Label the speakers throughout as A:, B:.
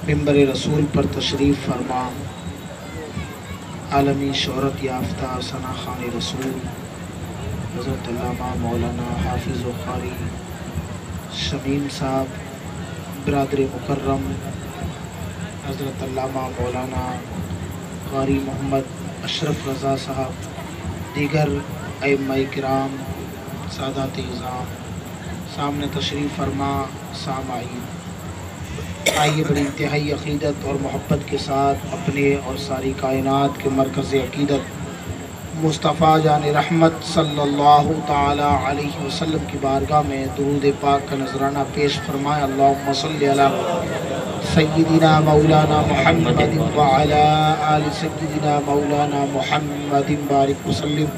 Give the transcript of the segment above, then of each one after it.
A: منبر رسول پر تشریف فرما عالمی شہرت یافتہ ثنا خوان رسول حضرت علامہ مولانا حافظ و قاری شمیم صاحب، برادر مکرم حضرت علامہ مولانا قاری محمد اشرف رضا صاحب، دیگر ائمہ کرام، سادات اعظام، سامنے تشریف فرما سامعین، آئیے بڑی انتہائی عقیدت اور محبت کے ساتھ اپنے اور ساری کائنات کے مرکز عقیدت مصطفیٰ جان رحمت صلی اللہ تعالی علیہ وسلم کی بارگاہ میں درود پاک کا نذرانہ پیش فرمائے۔ اللہم صلی علی سیدنا مولانا محمد وعلی آل سیدنا مولانا محمد بارک وسلم،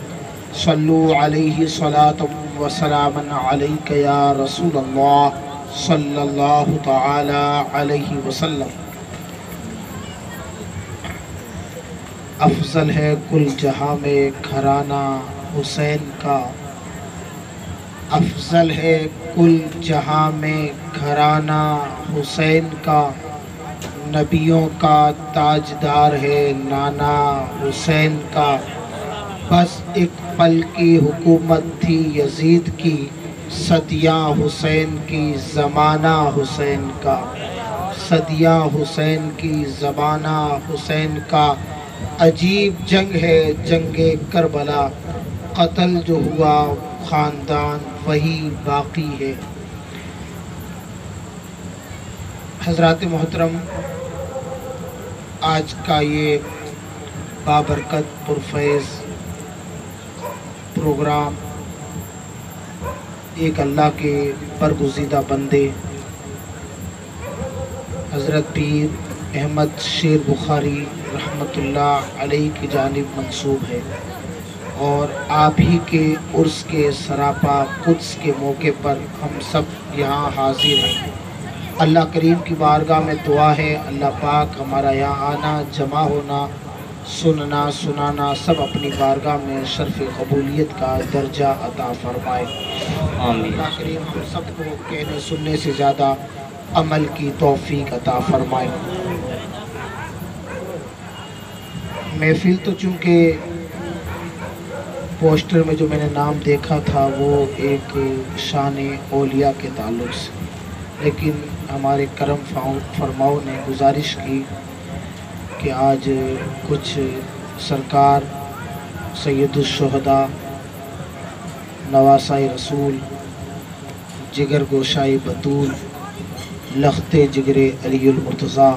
A: صلو علیہ صلاۃ و سلام علیک یا رسول اللہ صلی اللہ تعالی علیہ وسلم۔ افضل ہے کل جہاں میں گھرانہ حسین کا، افضل ہے کل جہاں میں گھرانہ حسین کا، نبیوں کا تاجدار ہے نانا حسین کا، بس ایک پل کی حکومت تھی یزید کی، صدیاں حسین کی زمانہ حسین کا، صدیاں حسین کی زمانہ حسین کا، عجیب جنگ ہے جنگ کربلا، قتل جو ہوا خاندان وہی باقی ہے۔ حضرات محترم، آج کا یہ بابرکت پرفیض پروگرام ایک اللہ کے برگزیدہ بندے حضرت پیر احمد شیر بخاری رحمۃ اللہ علیہ کی جانب منسوب ہے، اور آپ ہی کے عرس کے سراپا قدس کے موقع پر ہم سب یہاں حاضر ہیں۔ اللہ کریم کی بارگاہ میں دعا ہے اللہ پاک ہمارا یہاں آنا، جمع ہونا، سننا سنانا سب اپنی بارگاہ میں شرف قبولیت کا درجہ عطا فرمائے۔ اللہ کریم ہم سب کو کہنے سننے سے زیادہ عمل کی توفیق عطا فرمائے۔ محفل تو چونکہ پوسٹر میں جو میں نے نام دیکھا تھا وہ ایک شان اولیاء کے تعلق سے، لیکن ہمارے کرم فرماؤ نے گزارش کی کہ آج کچھ سرکار سید الشہداء، نواسۂ رسول، جگر گوشائے بطول، لخت جگر علی المرتضیٰ،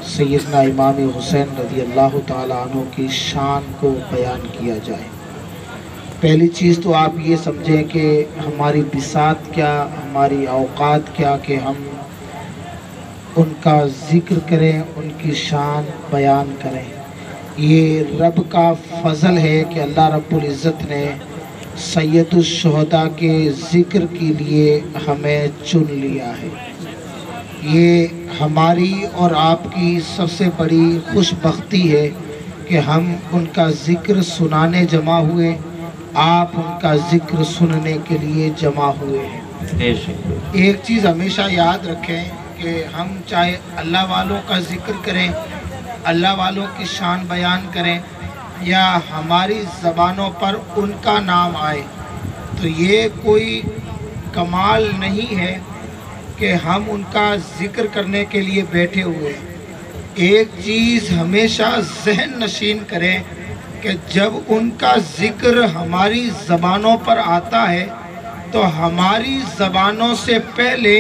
A: سیدنا امام حسین رضی اللہ تعالیٰ عنہ کی شان کو بیان کیا جائے۔ پہلی چیز تو آپ یہ سمجھیں کہ ہماری بساط کیا، ہماری اوقات کیا کہ ہم ان کا ذکر کریں، ان کی شان بیان کریں۔ یہ رب کا فضل ہے کہ اللہ رب العزت نے سید الشہداء کے ذکر کے لیے ہمیں چن لیا ہے۔ یہ ہماری اور آپ کی سب سے بڑی خوش بختی ہے کہ ہم ان کا ذکر سنانے جمع ہوئے، آپ ان کا ذکر سننے کے لیے جمع ہوئے ہیں۔ ایک چیز ہمیشہ یاد رکھیں کہ ہم چاہے اللہ والوں کا ذکر کریں، اللہ والوں کی شان بیان کریں، یا ہماری زبانوں پر ان کا نام آئے، تو یہ کوئی کمال نہیں ہے کہ ہم ان کا ذکر کرنے کے لیے بیٹھے ہوئے۔ ایک چیز ہمیشہ ذہن نشین کریں کہ جب ان کا ذکر ہماری زبانوں پر آتا ہے تو ہماری زبانوں سے پہلے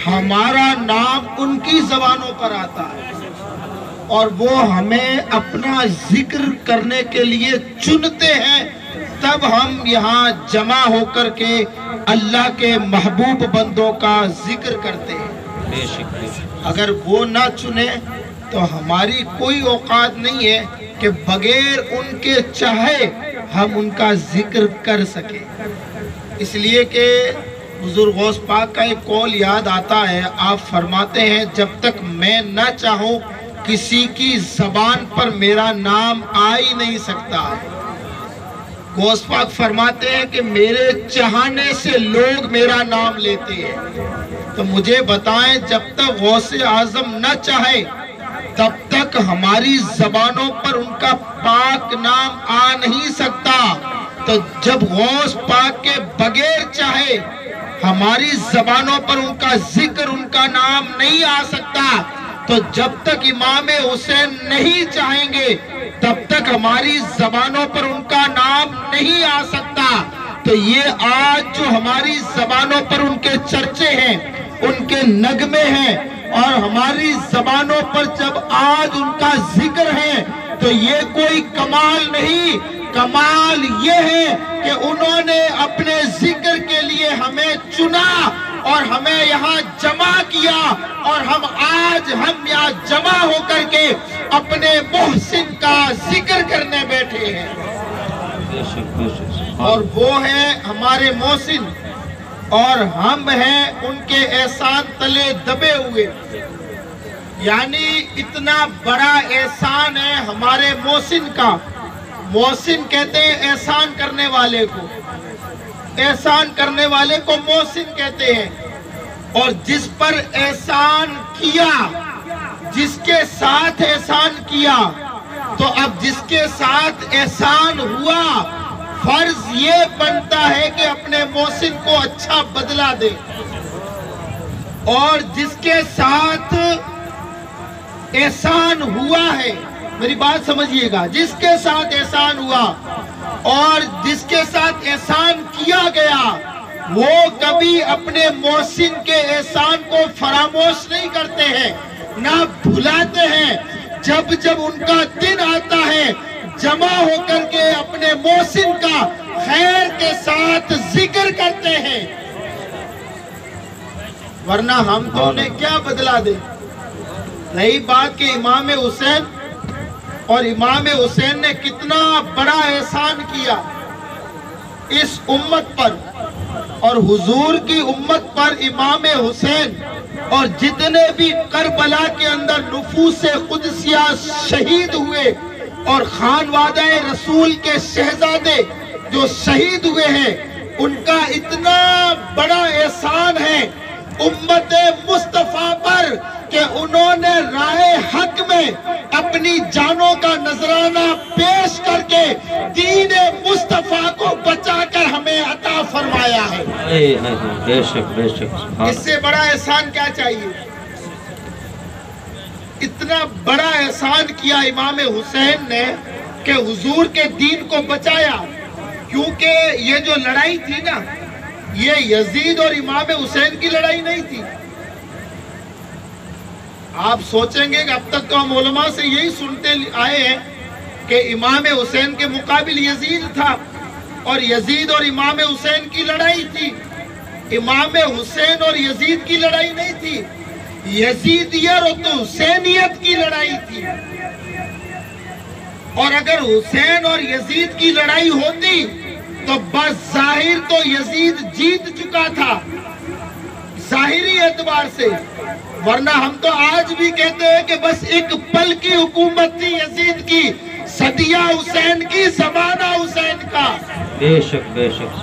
A: ہمارا نام ان کی زبانوں پر آتا ہے، اور وہ ہمیں اپنا ذکر کرنے کے لیے چنتے ہیں، تب ہم یہاں جمع ہو کر کے اللہ کے محبوب بندوں کا ذکر کرتے ہیں۔ اگر وہ نہ چنے تو ہماری کوئی اوقات نہیں ہے کہ بغیر ان کے چاہے ہم ان کا ذکر کر سکیں۔ اس لیے کہ حضور غوث پاک کا ایک قول یاد آتا ہے، آپ فرماتے ہیں جب تک میں نہ چاہوں کسی کی زبان پر میرا نام آ ہی نہیں سکتا۔ غوث پاک فرماتے ہیں کہ میرے چاہنے سے لوگ میرا نام لیتے ہیں، تو مجھے بتائیں جب تک غوث اعظم نہ چاہے تب تک ہماری زبانوں پر ان کا پاک نام آ نہیں سکتا. تو جب غوث پاک کے بغیر چاہے ہماری زبانوں پر ان کا ذکر ان کا نام نہیں آ سکتا. تو جب تک امام حسین نہیں چاہیں گے تب تک ہماری زبانوں پر ان کا نام نہیں آ سکتا. تو یہ آج جو ہماری زبانوں پر ان کے چرچے ہیں، ان کے نغمے ہیں، اور ہماری زبانوں پر جب آج ان کا ذکر ہے تو یہ کوئی کمال نہیں. کمال یہ ہے کہ انہوں نے اپنے ذکر کے لیے ہمیں چنا اور ہمیں یہاں جمع کیا، اور ہم یہاں جمع ہو کر کے اپنے محسن کا ذکر کرنے بیٹھے ہیں. اور وہ ہے ہمارے محسن اور ہم ہیں ان کے احسان تلے دبے ہوئے. یعنی اتنا بڑا احسان ہے ہمارے محسن کا. محسن کہتے ہیں احسان کرنے والے کو، احسان کرنے والے کو محسن کہتے ہیں. اور جس پر احسان کیا، جس کے ساتھ احسان کیا، تو اب جس کے ساتھ احسان ہوا فرض یہ بنتا ہے کہ اپنے محسن کو اچھا بدلہ دے. اور جس کے ساتھ احسان ہوا ہے، میری بات سمجھیے گا، جس کے ساتھ احسان ہوا اور جس کے ساتھ احسان کیا گیا وہ کبھی اپنے محسن کے احسان کو فراموش نہیں کرتے ہیں، نہ بھلاتے ہیں. جب جب ان کا دن آتا ہے جمع ہو کر کے اپنے محسن کا خیر کے ساتھ ذکر کرتے ہیں. ورنہ ہم تو انہیں کیا بدلا دیں. رہی بات کہ امام حسین، اور امام حسین نے کتنا بڑا احسان کیا اس امت پر، اور حضور کی امت پر امام حسین اور جتنے بھی کربلا کے اندر نفوس قدسیہ شہید ہوئے اور خانوادہ رسول کے شہزادے جو شہید ہوئے ہیں، ان کا اتنا بڑا احسان ہے امت مصطفیٰ پر کہ انہوں نے راہ حق میں اپنی جانوں کا نذرانہ پیش کر کے دین مصطفیٰ کو بچا کر ہمیں عطا فرمایا ہے.
B: بے شک بے شک.
A: اس سے بڑا احسان کیا چاہیے؟ اتنا بڑا احسان کیا امام حسین نے کہ حضور کے دین کو بچایا. کیونکہ یہ جو لڑائی تھی نا، یہ یزید اور امام حسین کی لڑائی نہیں تھی. آپ سوچیں گے کہ اب تک تو ہم علماء سے یہی سنتے آئے ہیں کہ امام حسین کے مقابل یزید تھا اور یزید اور امام حسین کی لڑائی تھی. امام حسین اور یزید کی لڑائی نہیں تھی، یزیدیت اور حسینیت کی لڑائی تھی. اور اگر حسین اور یزید کی لڑائی ہوتی تو بظاہر تو یزید جیت چکا تھا ظاہری اعتبار سے، ورنہ ہم تو آج بھی کہتے ہیں کہ بس ایک پل کی حکومت تھی یزید کی، صدیہ حسین کی، زمانہ حسین کا.
B: بے شک بے شک.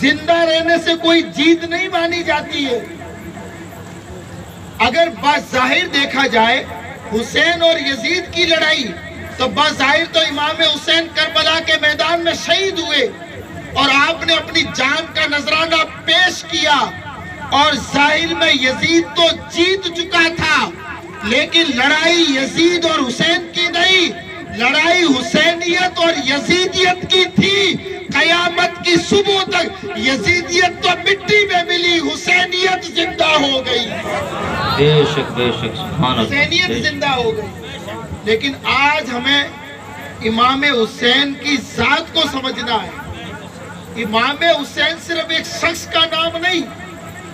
A: زندہ رہنے سے کوئی جیت نہیں مانی جاتی ہے. اگر بظاہر دیکھا جائے حسین اور یزید کی لڑائی تو بظاہر تو امام حسین کربلا کے میدان میں شہید ہوئے اور آپ نے اپنی جان کا نذرانہ پیش کیا، اور ظاہر میں یزید تو جیت چکا تھا. لیکن لڑائی یزید اور حسین کی نہیں، لڑائی حسینیت اور یزیدیت کی تھی. قیامت کی صبح تک یزیدیت تو مٹی میں ملی، حسینیت زندہ ہو گئی.
B: بے شک بے شک.
A: حسینیت زندہ ہو گئی. لیکن آج ہمیں امام حسین کی ذات کو سمجھنا ہے. امام حسین صرف ایک شخص کا نام نہیں،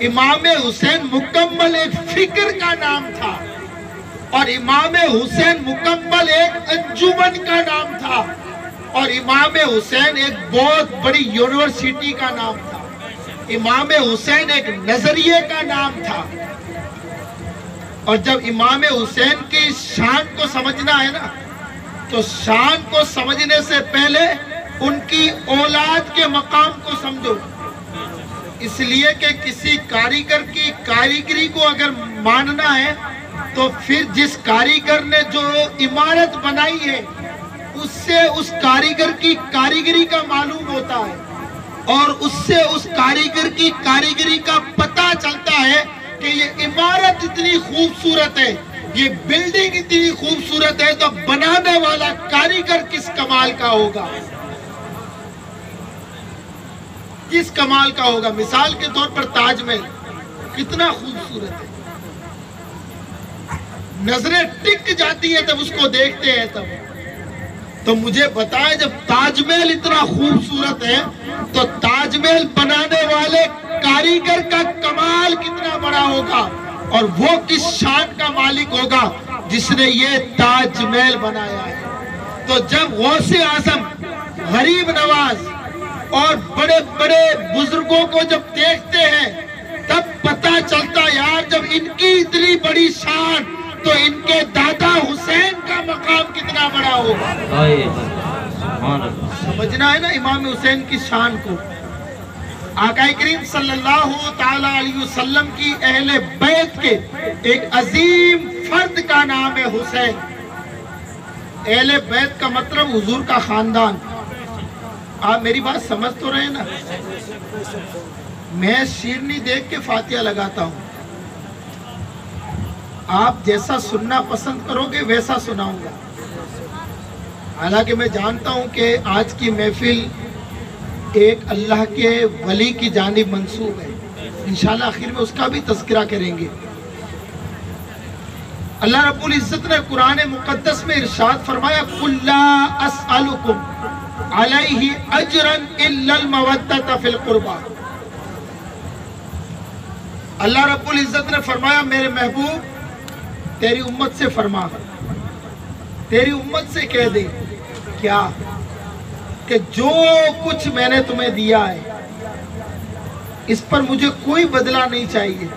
A: امام حسین مکمل ایک فکر کا نام تھا، اور امام حسین مکمل ایک انجمن کا نام تھا، اور امام حسین ایک بہت بڑی یونیورسٹی کا نام تھا. امام حسین ایک نظریے کا نام تھا. اور جب امام حسین کی شان کو سمجھنا ہے نا، تو شان کو سمجھنے سے پہلے ان کی اولاد کے مقام کو سمجھو.
C: اس لیے کہ کسی کاریگر کی کاریگری کو اگر ماننا ہے تو پھر جس کاریگر نے جو عمارت بنائی ہے اس سے اس کاریگر کی کاریگری کا معلوم ہوتا ہے، اور اس سے اس کاریگر کی کاریگری کا پتہ چلتا ہے کہ یہ عمارت اتنی خوبصورت ہے، یہ بلڈنگ اتنی خوبصورت ہے، تو بنانے والا کاریگر کس کمال کا ہوگا، کس کمال کا ہوگا۔ مثال کے طور پر تاج محل کتنا خوبصورت ہے، نظریں ٹک جاتی ہیں جب اس کو دیکھتے ہیں تب۔ تو مجھے بتائیں جب تاج محل اتنا خوبصورت ہے تو تاج محل بنانے والے کاریگر کا کمال کتنا بڑا ہوگا، اور وہ کس شان کا مالک ہوگا جس نے یہ تاج محل بنایا ہے۔ تو جب غوث اعظم، غریب نواز اور بڑے بڑے بزرگوں کو جب دیکھتے ہیں تب پتہ چلتا یار جب ان کی اتنی بڑی شان تو ان کے دادا حسین کا مقام کتنا بڑا ہوگا۔
B: سبحان اللہ۔
C: سمجھنا ہے نا امام حسین کی شان کو۔ آقا کریم صلی اللہ تعالی علیہ وسلم کی اہل بیت کے ایک عظیم فرد کا نام ہے حسین۔ اہل بیت کا مطلب حضور کا خاندان۔ آپ میری بات سمجھ تو رہے نا؟ میں شیرنی دیکھ کے فاتحہ لگاتا ہوں، آپ جیسا سننا پسند کرو گے ویسا سناؤں گا۔ حالانکہ میں جانتا ہوں کہ آج کی محفل ایک اللہ کے ولی کی جانب منسوب ہے، انشاءاللہ آخر میں اس کا بھی تذکرہ کریں گے۔ اللہ رب العزت نے قرآن مقدس میں ارشاد فرمایا قُلْ لَا أَسْأَلُكُمْ عَلَيْهِ أَجْرًا إِلَّا الْمَوَدَّةَ فِي الْقُرْبَى۔ اللہ رب العزت نے فرمایا میرے محبوب تیری امت سے فرما، تیری امت سے کہہ دے کیا کہ جو کچھ میں نے تمہیں دیا ہے اس پر مجھے کوئی بدلہ نہیں چاہیے۔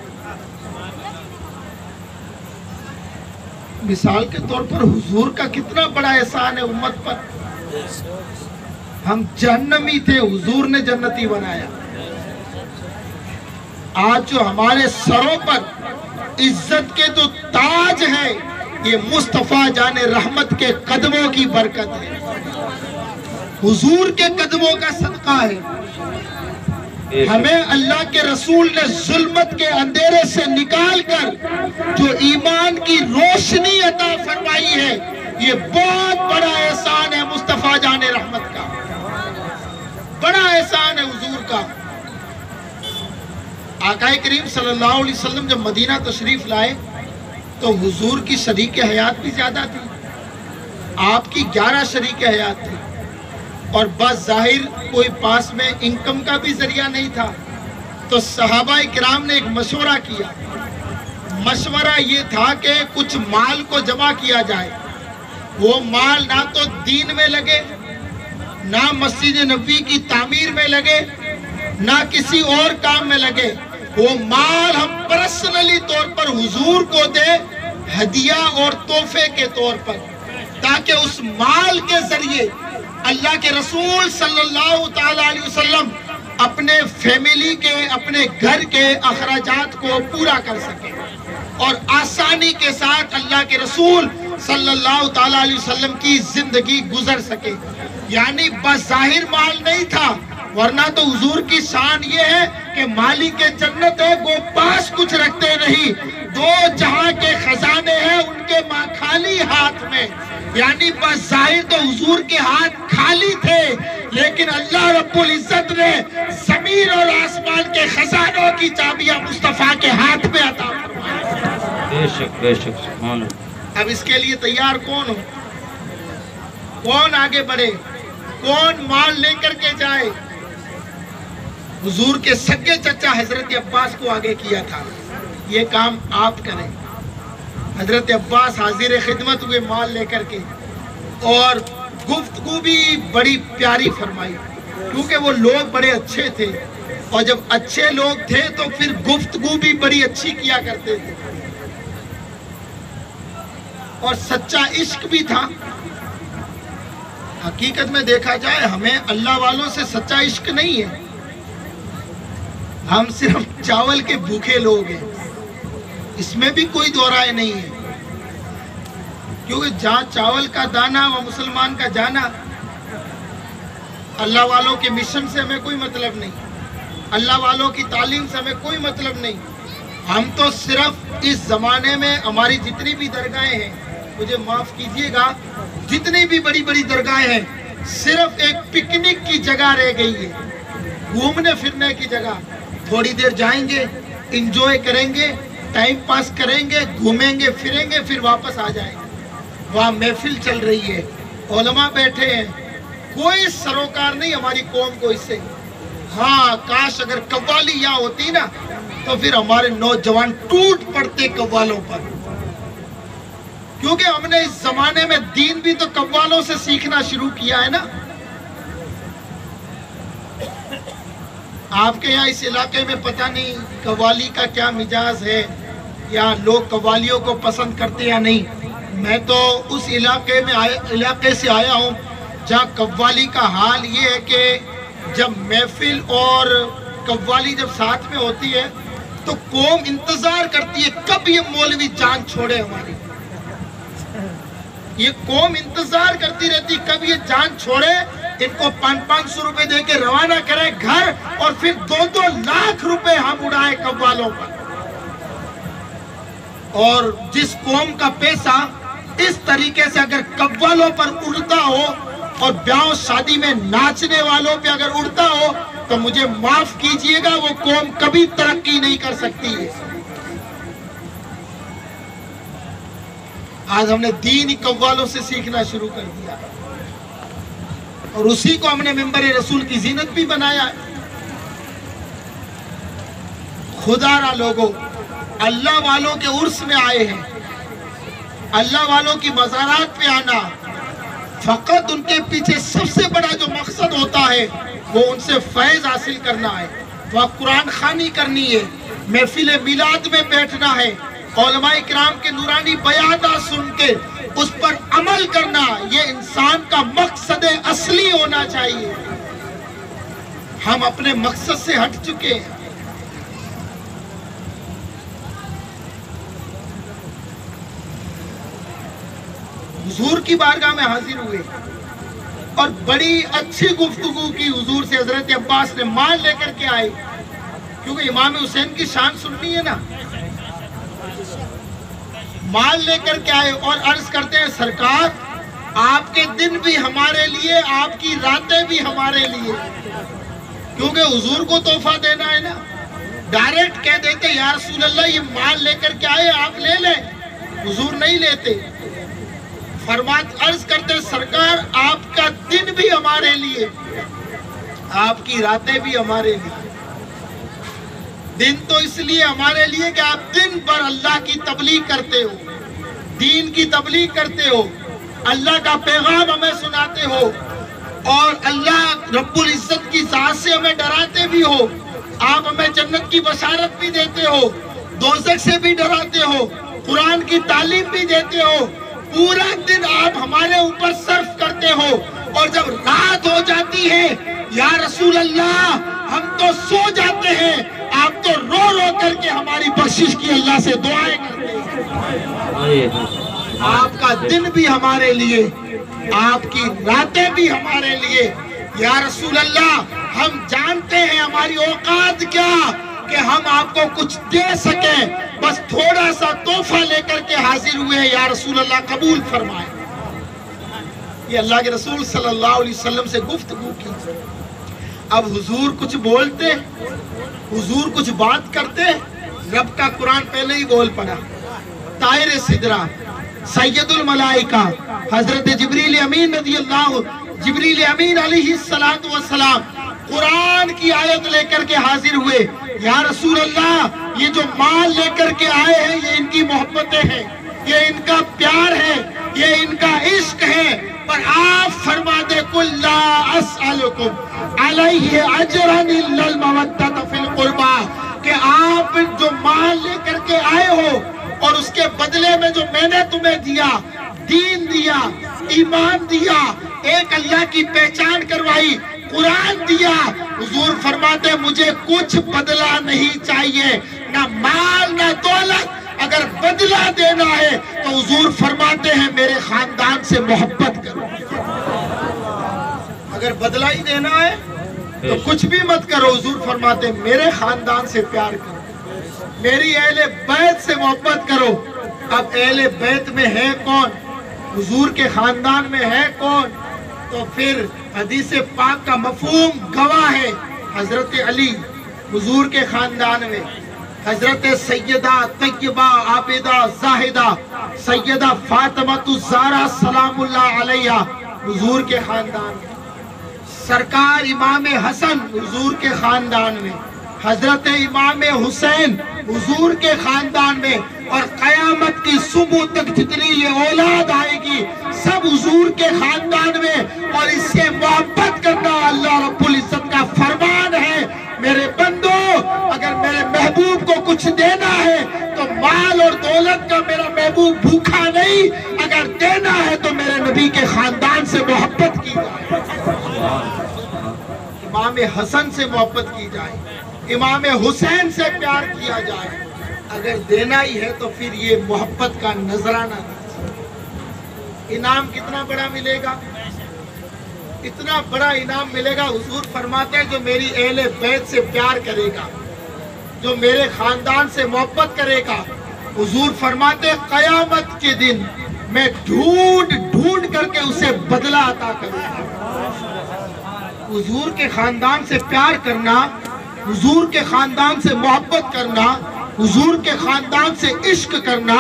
C: مثال کے طور پر حضور کا کتنا بڑا احسان ہے امت پر۔ ہم جہنمی تھے، حضور نے جنتی بنایا۔ آج جو ہمارے سروں پر عزت کے جو تاج ہے یہ مصطفیٰ جان رحمت کے قدموں کی برکت ہے، حضور کے قدموں کا صدقہ ہے۔ ہمیں اللہ کے رسول نے ظلمت کے اندھیرے سے نکال کر جو ایمان کی روشنی عطا فرمائی ہے یہ بہت بڑا احسان ہے مصطفیٰ جان رحمت کا، بڑا احسان ہے حضور کا۔ آقا کریم صلی اللہ علیہ وسلم جب مدینہ تشریف لائے تو حضور کی شریک حیات بھی زیادہ تھی، آپ کی 11 شریک حیات تھی، اور بظاہر کوئی پاس میں انکم کا بھی ذریعہ نہیں تھا۔ تو صحابہ کرام نے ایک مشورہ کیا، مشورہ یہ تھا کہ کچھ مال کو جمع کیا جائے، وہ مال نہ تو دین میں لگے، نہ مسجد نبوی کی تعمیر میں لگے، نہ کسی اور کام میں لگے، وہ مال ہم پرسنلی طور پر حضور کو دے ہدیہ اور تحفے کے طور پر، تاکہ اس مال کے ذریعے اللہ کے رسول صلی اللہ تعالی علیہ وسلم اپنے فیملی کے، اپنے گھر کے اخراجات کو پورا کر سکے اور آسانی کے ساتھ اللہ کے رسول صلی اللہ تعالی علیہ وسلم کی زندگی گزر سکے۔ یعنی بظاہر مال نہیں تھا، ورنہ تو حضور کی شان یہ ہے کہ مالک جنت ہے وہ پاس کچھ رکھتے نہیں، دو جہاں کے خزانے ہیں ان کے خالی ہاتھ میں۔ یعنی بظاہر تو حضور کے ہاتھ خالی تھے، لیکن اللہ رب العزت نے زمین اور آسمان کے خزانوں کی چابیاں مصطفیٰ کے ہاتھ میں عطا فرمائی۔
B: بے شک بے شک، سبحان اللہ۔
C: اب اس کے لیے تیار کون ہو؟ کون آگے بڑھے؟ کون مال لے کر کے جائے؟ حضور کے سگے چچا حضرت عباس کو آگے کیا تھا، یہ کام آپ کریں۔ حضرت عباس حاضر خدمت ہوئے مال لے کر کے، اور گفتگو بھی بڑی پیاری فرمائی، کیونکہ وہ لوگ بڑے اچھے تھے، اور جب اچھے لوگ تھے تو پھر گفتگو بھی بڑی اچھی کیا کرتے تھے، اور سچا عشق بھی تھا۔ حقیقت میں دیکھا جائے ہمیں اللہ والوں سے سچا عشق نہیں ہے، ہم صرف چاول کے بھوکے لوگ ہیں، اس میں بھی کوئی دو رائے نہیں ہے، کیونکہ جہاں چاول کا دانہ و مسلمان کا جانا، اللہ والوں کے مشن سے ہمیں کوئی مطلب نہیں، اللہ والوں کی تعلیم سے ہمیں کوئی مطلب نہیں. ہم تو صرف اس زمانے میں ہماری جتنی بھی درگاہیں ہیں، مجھے معاف کیجئے گا، جتنی بھی بڑی بڑی درگاہیں ہیں، صرف ایک پکنک کی جگہ رہ گئی ہے، گھومنے پھرنے کی جگہ. تھوڑی دیر جائیں گے، انجوائے کریں گے، ٹائم پاس کریں گے، گھومیں گے پھریں گے، پھر واپس آ جائیں گے. وہاں محفل چل رہی ہے، علماء بیٹھے ہیں، کوئی سروکار نہیں ہماری قوم کو اس سے. ہاں کاش اگر قوالی یہاں ہوتی نا تو پھر ہمارے نوجوان ٹوٹ پڑتے قوالوں پر، کیونکہ ہم نے اس زمانے میں دین بھی تو قوالوں سے سیکھنا شروع کیا ہے نا. آپ کے یہاں اس علاقے میں پتہ نہیں قوالی کا کیا مزاج ہے، یا لوگ قوالیوں کو پسند کرتے یا نہیں. میں تو اس علاقے سے آیا ہوں جہاں قوالی کا حال یہ ہے کہ جب محفل اور قوالی جب ساتھ میں ہوتی ہے تو قوم انتظار کرتی ہے کب یہ مولوی جان چھوڑے ہماری. یہ قوم انتظار کرتی رہتی کب یہ جان چھوڑے، ان کو 500 روپے دے کے روانہ کرے گھر، اور پھر 2 لاکھ روپے ہم اڑائے قوالوں پر. اور جس قوم کا پیسہ اس طریقے سے اگر قوالوں پر اڑتا ہو اور بیاہ و شادی میں ناچنے والوں پہ اگر اڑتا ہو تو مجھے معاف کیجئے گا، وہ قوم کبھی ترقی نہیں کر سکتی ہے. آج ہم نے دین ہی قوالوں سے سیکھنا شروع کر دیا، اور اسی کو ہم نے ممبر رسول کی زینت بھی بنایا ہے. خدا را لوگوں، اللہ والوں کے عرس میں آئے ہیں، اللہ والوں کی مزارات پہ آنا، فقط ان کے پیچھے سب سے بڑا جو مقصد ہوتا ہے وہ ان سے فیض حاصل کرنا ہے، وہ قرآن خوانی کرنی ہے، محفل میلاد میں بیٹھنا ہے، علماء اکرام کے نورانی بیانات سن کے اس پر عمل کرنا. یہ انسان کا مقصد اصلی ہونا چاہیے. ہم اپنے مقصد سے ہٹ چکے ہیں. حضور کی بارگاہ میں حاضر ہوئے اور بڑی اچھی گفتگو کی حضور سے. حضرت عباس نے مال لے کر کے آئے، کیونکہ امام حسین کی شان سننی ہے نا. مال لے کر کے آئے اور عرض کرتے ہیں سرکار آپ کے دن بھی ہمارے لیے، آپ کی راتیں بھی ہمارے لیے. کیونکہ حضور کو تحفہ دینا ہے نا. ڈائریکٹ کہہ دیتے یا رسول اللہ یہ مال لے کر کے آئے آپ لے لیں، حضور نہیں لیتے. فرمات عرض کرتے سرکار آپ کا دن بھی ہمارے لیے، آپ کی راتیں بھی ہمارے لیے. دن تو اس لیے ہمارے لیے کہ آپ دن بھر اللہ کی تبلیغ کرتے ہو، دین کی تبلیغ کرتے ہو، اللہ کا پیغام ہمیں سناتے ہو، اور اللہ رب العزت کی ذات سے ہمیں ڈراتے بھی ہو. آپ ہمیں جنت کی بشارت بھی دیتے ہو، دوزخ سے بھی ڈراتے ہو، قرآن کی تعلیم بھی دیتے ہو. پورا دن آپ ہمارے اوپر صرف کرتے ہو، اور جب رات ہو جاتی ہے یا رسول اللہ ہم تو سو جاتے ہیں، آپ تو رو رو کر کے ہماری بخشش کی اللہ سے دعائیں کرتے ہیں. آپ کا دن بھی ہمارے لیے، آپ کی راتیں بھی ہمارے لیے. یا رسول اللہ ہم جانتے ہیں ہماری اوقات کیا کہ ہم آپ کو کچھ دے سکیں، بس تھوڑا سا تحفہ لے کر کے حاضر ہوئے ہیں. یا رسول اللہ قبول فرمائے. یہ اللہ کے رسول صلی اللہ علیہ وسلم سے گفتگو کی. اب حضور کچھ بولتے، حضور کچھ بات کرتے، رب کا قرآن پہلے ہی بول پڑا. طائر سدرہ، سید الملائکہ حضرت جبریل امین رضی اللہ، جبریل امین علیہ السلام قرآن کی آیت لے کر کے حاضر ہوئے. یا رسول اللہ یہ جو مال لے کر کے آئے ہیں یہ ان کی محبتیں ہیں، یہ ان کا پیار ہے، یہ ان کا عشق ہے. پر آپ فرما دے قُلْ لَا أَسْأَلُكُمْ عَلَيْهِ أَجْرًا إِلَّا الْمَوَدَّةَ فِي الْقُرْبَى، کہ آپ جو مال لے کر کے آئے ہو اور اس کے بدلے میں جو میں نے تمہیں دیا، دین دیا، ایمان دیا، ایک اللہ کی پہچان کروائی، قرآن دیا، حضور فرماتے ہیں مجھے کچھ بدلہ نہیں چاہیے، نہ مال نہ دولت۔ اگر بدلہ دینا ہے تو حضور فرماتے ہیں میرے خاندان سے محبت کرو۔ اگر بدلہ ہی دینا ہے تو کچھ بھی مت کرو، حضور فرماتے ہیں میرے خاندان سے پیار کرو، میری اہل بیت سے محبت کرو۔ اب اہل بیت میں ہے کون؟ حضور کے خاندان میں ہے کون؟ تو پھر حدیث پاک کا مفہوم گواہ ہے حضرت علی حضور کے خاندان میں، حضرت سیدہ طیبہ عابدہ زاہدہ سیدہ فاطمہ الزہرا سلام اللہ علیہ حضور کے خاندان میں، سرکار امام حسن حضور کے خاندان میں، حضرت امام حسین حضور کے خاندان میں، اور قیامت کی صبح تک جتنی یہ اولاد آئے گی سب حضور کے خاندان میں، اور اس سے محبت کرنا اللہ رب العزت کا فرمان ہے۔ میرے بندو، اگر میرے محبوب کو کچھ دینا ہے تو مال اور دولت کا میرا محبوب بھوکا نہیں، اگر دینا ہے تو میرے نبی کے خاندان سے محبت کی جائے، امام حسن سے محبت کی جائے، امام حسین سے پیار کیا جائے۔ اگر دینا ہی ہے تو پھر یہ محبت کا نذرانہ دیجیے۔ انعام کتنا بڑا ملے گا؟ اتنا بڑا انعام ملے گا۔ حضور فرماتے ہیں جو میری اہل بیت سے پیار کرے گا، جو میرے خاندان سے محبت کرے گا، حضور فرماتے ہیں قیامت کے دن میں ڈھونڈ کر کے اسے بدلہ عطا کروں گا۔ حضور کے خاندان سے پیار کرنا، حضور کے خاندان سے محبت کرنا، حضور کے خاندان سے عشق کرنا،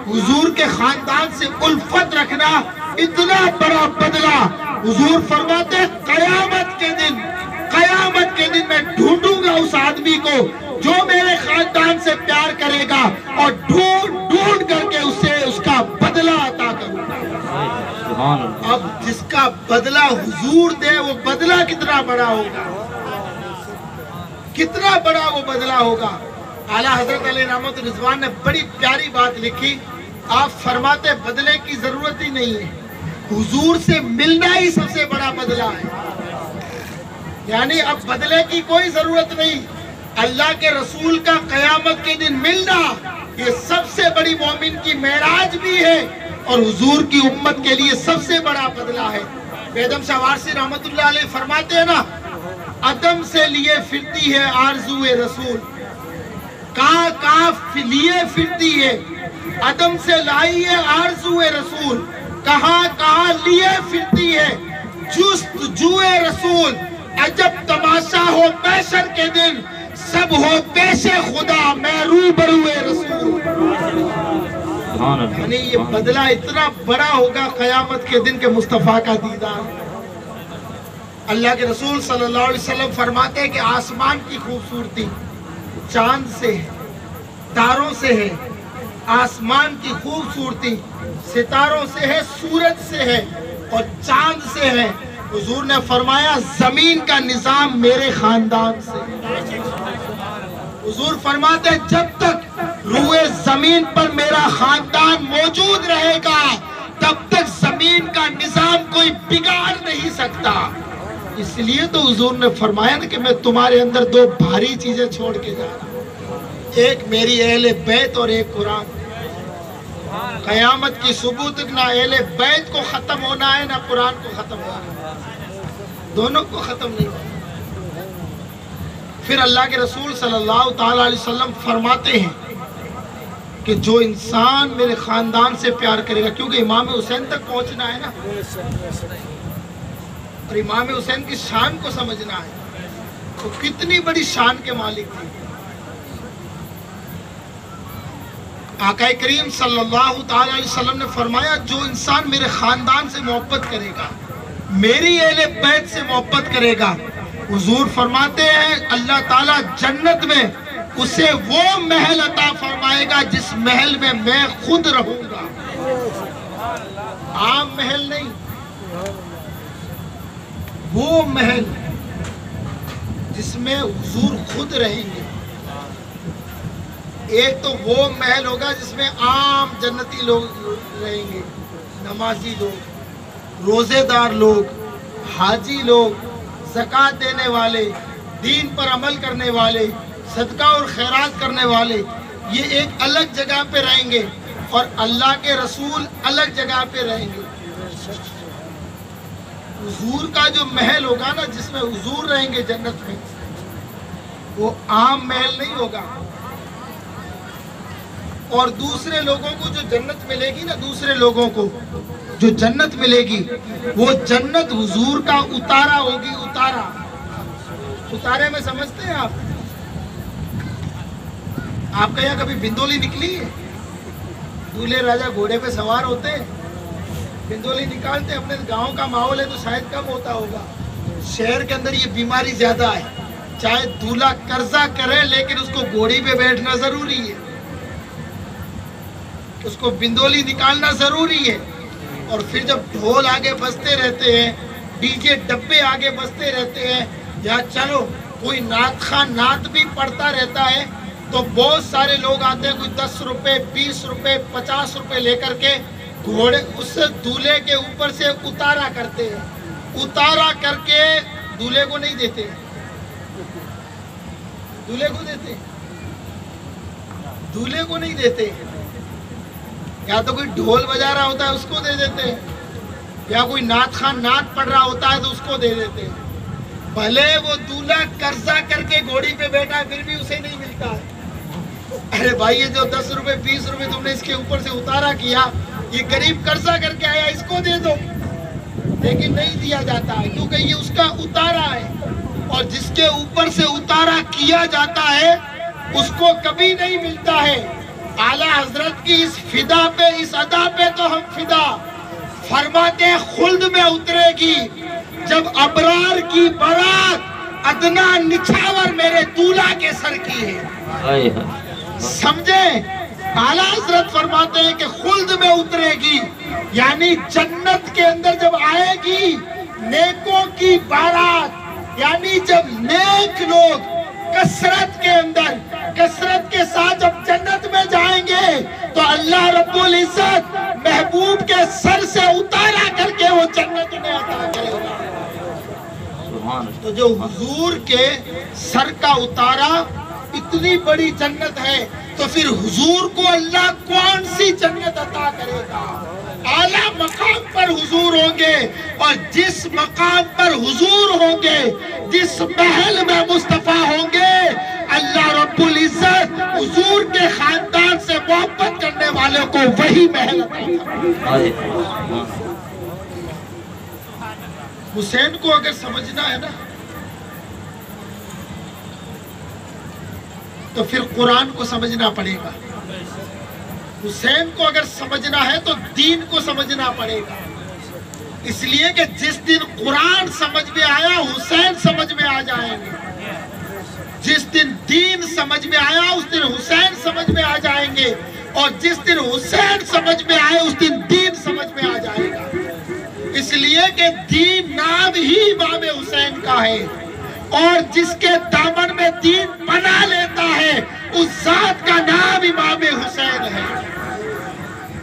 C: حضور کے خاندان سے الفت رکھنا، اتنا بڑا بدلہ حضور فرماتے ہیں قیامت کے دن میں ڈھونڈوں گا اس آدمی کو جو میرے خاندان سے پیار کرے گا، اور ڈھونڈ کر کے اسے اس کا بدلہ عطا کروں گا۔ اب جس کا بدلہ حضور دے وہ بدلہ کتنا بڑا ہوگا، کتنا بڑا وہ بدلہ ہوگا۔ اعلیٰ حضرت علیہ رحمت رضوان نے بڑی پیاری بات لکھی، آپ فرماتے بدلے کی ضرورت ہی نہیں ہے، حضور سے ملنا ہی سب سے بڑا بدلہ ہے۔ یعنی اب بدلے کی کوئی ضرورت نہیں، اللہ کے رسول کا قیامت کے دن ملنا یہ سب سے بڑی مومن کی معراج بھی ہے، اور حضور کی امت کے لیے سب سے بڑا بدلہ ہے۔ بیدم شاہ وارثی رحمت اللہ علیہ فرماتے ہیں نا، عدم سے لیے پھرتی ہے آرزوئے رسول، کہاں لیے پھرتی ہے، عدم سے لائی ہے آرزوئے رسول، کہاں لیے پھرتی ہے، جست جوئے رسول، عجب تماشا ہو محشر کے دن، سب ہو پیش خدا میں روبروئے رسول۔ یعنی یہ بدلہ اتنا بڑا ہوگا قیامت کے دن کے مصطفیٰ کا دیدار۔ اللہ کے رسول صلی اللہ علیہ وسلم فرماتے ہیں کہ آسمان کی خوبصورتی چاند سے ہے، تاروں سے ہے، آسمان کی خوبصورتی ستاروں سے ہے، سورج سے ہے اور چاند سے ہے۔ حضور نے فرمایا زمین کا نظام میرے خاندان سے۔ حضور فرماتے ہیں جب تک روئے زمین پر میرا خاندان موجود رہے گا تب تک زمین کا نظام کوئی بگاڑ نہیں سکتا۔ اس لیے تو حضور نے فرمایا نا کہ میں تمہارے اندر دو بھاری چیزیں چھوڑ کے جا رہا ہوں، ایک میری اہل بیت اور ایک قرآن۔ قیامت کی صبح تک نہ اہل بیت کو ختم ہونا ہے نہ قرآن کو ختم ہونا ہے، دونوں کو ختم نہیں ہونا۔ پھر اللہ کے رسول صلی اللہ تعالیٰ علیہ وسلم فرماتے ہیں کہ جو انسان میرے خاندان سے پیار کرے گا، کیونکہ امام حسین تک پہنچنا ہے نا، اور امام حسین کی شان کو سمجھنا ہے، تو کتنی بڑی شان کے مالک تھی۔ آقا کریم صلی اللہ تعالیٰ علیہ وسلم نے فرمایا جو انسان میرے خاندان سے محبت کرے گا، میری اہل بیت سے محبت کرے گا، حضور فرماتے ہیں اللہ تعالیٰ جنت میں اسے وہ محل عطا فرمائے گا جس محل میں میں خود رہوں گا، عام محل نہیں، وہ محل جس میں حضور خود رہیں گے۔ ایک تو وہ محل ہوگا جس میں عام جنتی لوگ رہیں گے، نمازی لوگ، روزے دار لوگ، حاجی لوگ، زکوٰۃ دینے والے، دین پر عمل کرنے والے، صدقہ اور خیرات کرنے والے، یہ ایک الگ جگہ پہ رہیں گے اور اللہ کے رسول الگ جگہ پہ رہیں گے۔ حضور کا جو محل ہوگا نا، جس میں حضور رہیں گے جنت میں، وہ عام محل نہیں ہوگا۔ اور دوسرے لوگوں کو جو جنت ملے گی نا، دوسرے لوگوں کو جو جنت ملے گی، وہ جنت حضور کا اتارا ہوگی۔ اتارا، اتارے میں سمجھتے ہیں آپ کا یہاں کبھی بندولی نکلی ہے؟ دولہے راجہ گھوڑے پہ سوار ہوتے ہیں، بندولی نکالتے، اپنے گاؤں کا ماحول ہے تو شاید کم ہوتا ہوگا، شہر کے اندر یہ بیماری زیادہ ہے، چاہے دولہا قرضہ کرے لیکن اس کو گھوڑی پہ بیٹھنا ضروری ہے، اس کو بندولی نکالنا ضروری ہے۔ اور پھر جب ڈھول آگے بجتے رہتے ہیں، ڈی جے ڈبے آگے بجتے رہتے ہیں، یا چلو کوئی نعت خواہ نعت بھی پڑھتا رہتا ہے، تو بہت سارے لوگ آتے ہیں، کوئی 10 روپے 20 روپے 50 روپے لے کر کے گھوڑے اس دولہے کے اوپر سے اتارا کرتے ہیں، اتارا کر کے دولہے کو نہیں دیتے، دولہے کو دیتے، دولہے کو نہیں دیتے، یا تو کوئی ڈھول بجا رہا ہوتا ہے اس کو دے دیتے ہیں، یا کوئی نعت خواہ نعت پڑھ رہا ہوتا ہے تو اس کو دے دیتے ہیں۔ بھلے وہ دولہا قرضہ کر کے گھوڑی پہ بیٹھا ہے پھر بھی اسے نہیں ملتا ہے۔ ارے بھائی یہ جو 10 روپے 20 روپے تم نے اس کے اوپر سے اتارا کیا، یہ غریب قرضہ کر کے آیا، اس کو دے دو، لیکن نہیں دیا جاتا ہے کیونکہ یہ اس کا اتارا ہے، اور جس کے اوپر سے اتارا کیا جاتا ہے اس کو کبھی نہیں ملتا ہے۔ اعلیٰ حضرت کی اس فدا پہ، اس ادا پہ تو ہم فدا، فرماتے ہیں خلد میں اترے گی جب ابرار کی بارات، ادنا نچھاور میرے دولہا کے سر کی ہے۔ سمجھے؟ اعلیٰ حضرت فرماتے ہیں کہ خلد میں اترے گی، یعنی جنت کے اندر جب آئے گی نیکوں کی بارات، یعنی جب نیک لوگ کثرت کے اندر، کثرت کے ساتھ جب جنت میں جائیں گے تو اللہ رب العزت محبوب کے سر سے اتارا کر کے وہ جنت انہیں عطا کرے گا۔ تو جو حضور کے سر کا اتارا اتنی بڑی جنت ہے، تو پھر حضور کو اللہ کون سی جنت عطا کرے گا؟ اعلیٰ مقام پر حضور ہوں گے، اور جس مقام پر حضور ہوں گے، جس محل میں مصطفیٰ ہوں گے، اللہ رب العزت حضور کے خاندان سے محبت کرنے والوں کو وہی محل عطا کرے گا۔ حسین کو اگر سمجھنا ہے نا تو پھر قرآن کو سمجھنا پڑے گا، حسین کو اگر سمجھنا ہے تو دین کو سمجھنا پڑے گا، اس لیے کہ جس دن قرآن سمجھ میں آیا حسین سمجھ میں آ جائیں گے، جس دن دین سمجھ میں آیا اس دن حسین سمجھ میں آ جائیں گے، اور جس دن حسین سمجھ میں آئے اس دن دین سمجھ میں آ جائے گا۔ اس لیے کہ دین نام ہی امام حسین کا ہے، اور جس کے دامن میں دین پناہ لیتا ہے اس ذات کا نام امام حسین ہے۔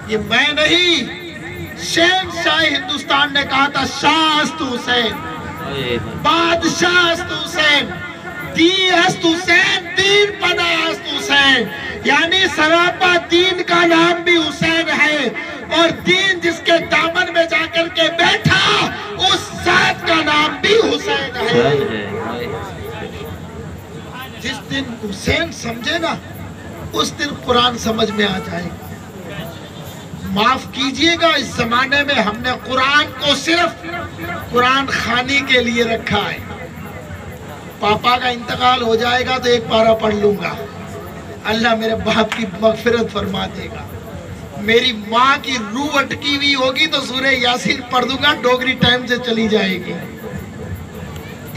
C: یہ میں نہیں، شہنشاہ ہندوستان نے کہا تھا شاہ است حسین، بادشاہ است حسین، دین است حسین، دین پناہ است حسین، یعنی سراپا دین کا نام بھی حسین ہے، اور دین جس کے دامن میں جا کر کے بیٹھا اس ذات کا نام بھی حسین ہے۔ جس دن حسین سمجھے نا اس دن قرآن سمجھ میں آ جائے گا۔ معاف کیجئے گا، اس زمانے میں ہم نے قرآن کو صرف قرآن خوانی کے لیے رکھا ہے۔ پاپا کا انتقال ہو جائے گا تو ایک پارہ پڑھ لوں گا، اللہ میرے باپ کی مغفرت فرما دے گا۔ میری ماں کی روح اٹکی ہوئی ہوگی تو سورہ یاسین پڑھ دوں گا، ڈوگری ٹائم سے چلی جائے گی۔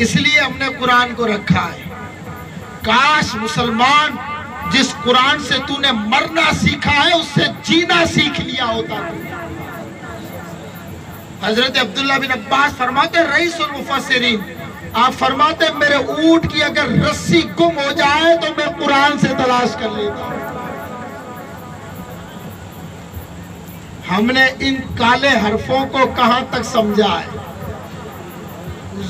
C: اس لیے ہم نے قرآن کو رکھا ہے۔ کاش مسلمان جس قرآن سے تو نے مرنا سیکھا ہے اس سے جینا سیکھ لیا ہوتا۔ حضرت عبداللہ بن عباس فرماتے رئیس المفسرین، آپ فرماتے میرے اونٹ کی اگر رسی گم ہو جائے تو میں قرآن سے تلاش کر لیتا ہوں۔ ہم نے ان کالے حرفوں کو کہاں تک سمجھا ہے؟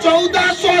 C: 1400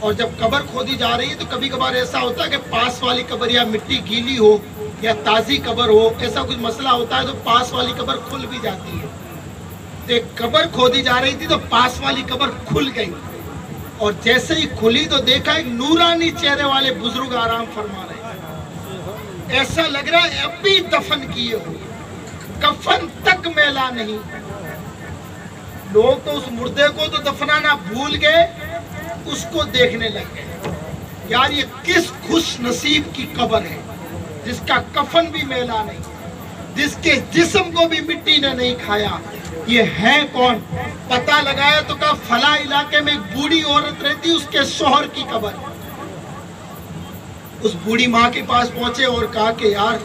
C: اور جب قبر کھودی جا رہی ہے تو کبھی کبھار ایسا ہوتا ہے کہ پاس والی قبر یا مٹی گیلی ہو یا تازی قبر ہو، ایسا کچھ مسئلہ ہوتا ہے تو پاس والی قبر کھل بھی جاتی ہے۔ تو ایک قبر کھودی جا رہی تھی تو پاس والی قبر کھل گئی، اور جیسے ہی کھلی تو دیکھا ایک نورانی چہرے والے بزرگ آرام فرما رہے ہیں۔ ایسا لگ رہا ہے اب بھی دفن کیے ہو، کفن تک میلا نہیں۔ لوگ تو اس مردے کو تو دفنانا بھول گئے، اس کو دیکھنے لگ گئے۔ یار یہ کس خوش نصیب کی قبر ہے جس کا کفن بھی میلا نہیں، جس کے جسم کو بھی مٹی نے نہیں کھایا۔ یہ ہے کون؟ پتہ لگایا تو کہا فلاں علاقے میں ایک بوڑھی عورت رہتی، اس کے شوہر کی قبر۔ اس بوڑھی ماں کے پاس پہنچے اور کہا کہ یار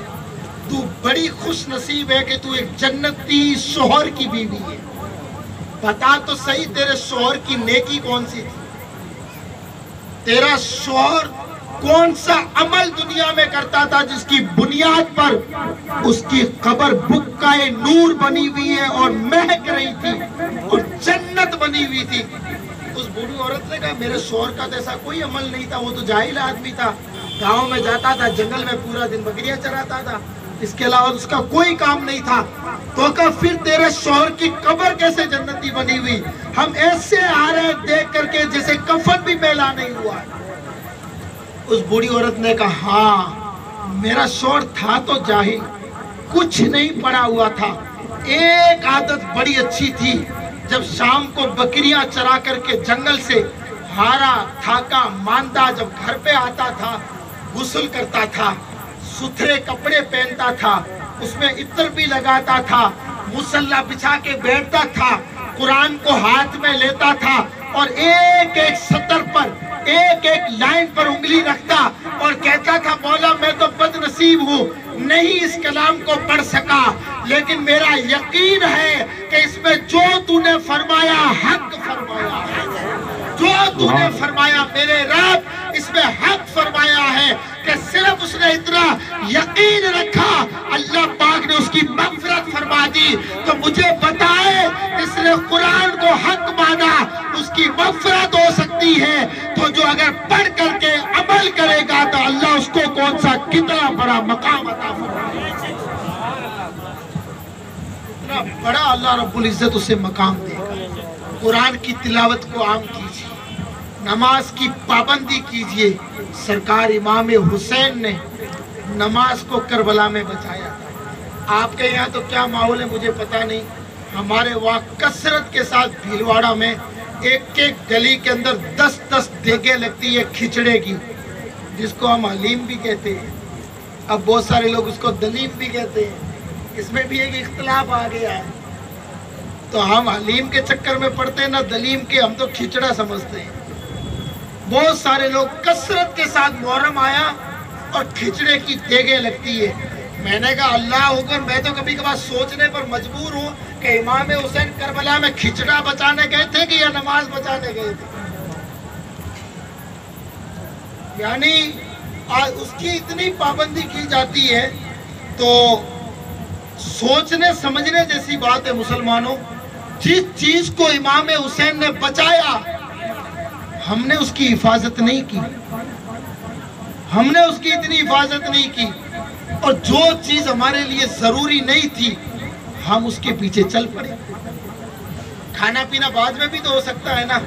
C: تو بڑی خوش نصیب ہے کہ تو ایک جنتی شوہر کی بیوی ہے، بتا تو صحیح تیرے شوہر کی نیکی کون سی تھی؟ تیرا شوہر کون سا عمل دنیا میں کرتا تھا جس کی بنیاد پر اس کی قبر بکائے نور بنی ہوئی ہے اور مہک رہی تھی اور جنت بنی ہوئی تھی؟ اس بوڑھی عورت نے کہا میرے شوہر کا تو ایسا کوئی عمل نہیں تھا، وہ تو جاہل آدمی تھا، گاؤں میں جاتا تھا، جنگل میں پورا دن بکریاں چراتا تھا، اس کے علاوہ اس کا کوئی کام نہیں تھا۔ تو کہا پھر تیرے شوہر کی قبر کیسے جنتی بنی ہوئی؟ ہم ایسے آ رہے دیکھ کر کے جیسے کفن بھی میلا نہیں ہوا۔ اس بوڑھی عورت نے کہا ہاں میرا شوہر تھا تو جاہل، کچھ نہیں پڑا ہوا تھا، ایک عادت بڑی اچھی تھی، جب شام کو بکریاں چرا کر کے جنگل سے ہارا تھاکا ماندہ جب گھر پہ آتا تھا، غسل کرتا تھا، ستھرے کپڑے پہنتا تھا، اس میں عطر بھی لگاتا تھا، مصلی بچھا کے بیٹھتا تھا، قرآن کو ہاتھ میں لیتا تھا اور ایک ایک سطر پر ایک ایک لائن پر انگلی رکھتا اور کہتا تھا مولا میں تو بد نصیب ہوں، نہیں اس کلام کو پڑھ سکا، لیکن میرا یقین ہے کہ اس میں جو تو نے فرمایا حق فرمایا ہے، جو تو نے فرمایا میرے رب اس میں حق فرمایا ہے، کہ صرف اس نے اتنا یقین رکھا اللہ پاک نے اس کی مغفرت فرما دی۔ تو مجھے بتائے اس نے قرآن کو حق مانا اس کی مغفرت ہو سکتی ہے، تو جو اگر پڑھ کر کے عمل کرے گا تو اللہ اس کو کون سا کتنا بڑا مقام عطا فرمائے، اتنا بڑا اللہ رب العزت اسے مقام دے گا۔ قرآن کی تلاوت کو عام کیجیے، نماز کی پابندی کیجیے۔ سرکار امام حسین نے نماز کو کربلا میں بچایا تھا۔ آپ کے یہاں تو کیا ماحول ہے مجھے پتہ نہیں، ہمارے وہاں کثرت کے ساتھ بھیلواڑہ میں ایک ایک گلی کے اندر 10 دیگیں لگتی ہے کھچڑے کی، جس کو ہم حلیم بھی کہتے ہیں، اب بہت سارے لوگ اس کو دلیم بھی کہتے ہیں، اس میں بھی ایک اختلاف آ گیا ہے، تو ہم حلیم کے چکر میں پڑتے ہیں نہ دلیم کے، ہم تو کھچڑا سمجھتے ہیں۔ بہت سارے لوگ کثرت کے ساتھ محرم آیا اور کھچڑے کی دیگیں لگتی ہے۔ میں نے کہا اللہ اکبر، میں تو کبھی کبھار سوچنے پر مجبور ہوں کہ امام حسین کربلا میں کھچڑا بچانے گئے تھے کہ یا نماز بچانے گئے تھے، یعنی اس کی اتنی پابندی کی جاتی ہے۔ تو سوچنے سمجھنے جیسی بات ہے مسلمانوں، جس چیز کو امام حسین نے بچایا ہم نے اس کی حفاظت نہیں کی، ہم نے اس کی اتنی حفاظت نہیں کی، اور جو چیز ہمارے لیے ضروری نہیں تھی ہم اس کے پیچھے چل پڑے۔ کھانا پینا بعد میں بھی تو ہو سکتا ہے نا،